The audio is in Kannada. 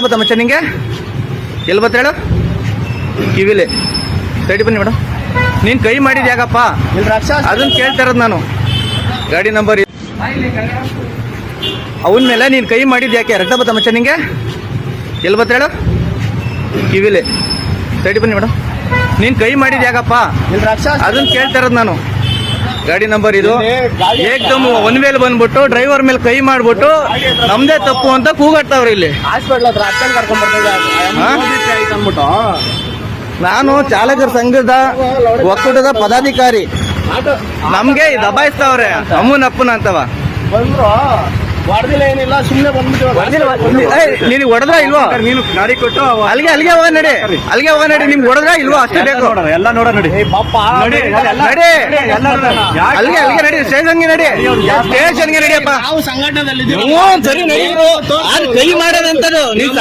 ಬತ್ತ ಮಚ್ಚ ನಿಂಗೆ ಎಲ್ಲಿ ಬತ್ತ ಹೇಳು ಕಿವಿಲೆ ಸೈಡ್ ಬನ್ನಿ ಮೇಡಮ್. ನೀನ್ ಕೈ ಮಾಡಿದ್ ಯಾಕಪ್ಪ ಅದನ್ನ ಕೇಳ್ತಾ ಇರೋದು ನಾನು. ಗಾಡಿ ನಂಬರ್ ಅವನ ಮೇಲೆ ನೀನ್ ಕೈ ಮಾಡಿದ್ ಯಾಕೆ? ರಕ್ತ ಬತ್ತ ಮಚ್ಚ ನಿಂಗೆ ಎಲ್ಲಿ ಬತ್ತ ಹೇಳು ಕಿವಿಲೆ ಸೈಡ್ ಬನ್ನಿ ಮೇಡಮ್. ನೀನ್ ಕೈ ಮಾಡಿದ್ ಯಾಕಪ್ಪ ಅದನ್ನ ಕೇಳ್ತಾ ಇರೋದು ನಾನು. ಗಾಡಿ ನಂಬರ್ ಇದು ಏಕ್ದಮ್ ಒನ್ ವೇಲ್ ಬಂದ್ಬಿಟ್ಟು ಡ್ರೈವರ್ ಮೇಲೆ ಕೈ ಮಾಡ್ಬಿಟ್ಟು ನಮ್ದೇ ತಪ್ಪು ಅಂತ ಕೂಗಾಡ್ತಾವ್ರಿ ಇಲ್ಲಿ. ಹಾಸ್ಪಿಟ್ಲ್ ಹತ್ರ ಅಕ್ಕನ್ ಕರ್ಕೊಂಡ್ ಬರ್ತಿದ್ದೆ. ನಾನು ಚಾಲಕರ ಸಂಘದ ಒಕ್ಕೂಟದ ಪದಾಧಿಕಾರಿ. ನಮ್ಗೆ ದಬಾಯಿಸ್ತಾವ್ರೆ ಅಮ್ಮನಪ್ಪನ ಅಂತವ. ಬಂದ್ರು ಹೊಡೆದಿಲ್ಲ, ಏನಿಲ್ಲ, ಸುಮ್ನೆ ಬಂದ್ಬಿಟ್ಟು ನಿನಗೆ ಹೊಡೆದ್ರ ಇಲ್ವೋ? ನೀನು ಗಾಡಿ ಕೊಟ್ಟು ಅಲ್ಲಿಗೆ ಹೋಗ ನಡಿ, ಅಲ್ಲಿಗೆ ಹೋಗ ನಡಿ. ನಿಮ್ಗೆ ಹೊಡೆದ್ರ ಇಲ್ವೋ ಅಷ್ಟೇ ಬೇಕು. ಎಲ್ಲ ನೋಡ ನಡಿ ನಡಿ ಅಲ್ಲಿಗೆ ನಡಿ, ಸ್ಟೇಷನ್ಗೆ ನಡಿ, ಸ್ಟೇಷನ್ಗೆ ನಡಿಯಪ್ಪ. ನಾವು ಸಂಘಟನೆದಲ್ಲಿ ಸರಿ ನಡಿ. ಕೈ ಮಾಡೋದಂತದ್ದು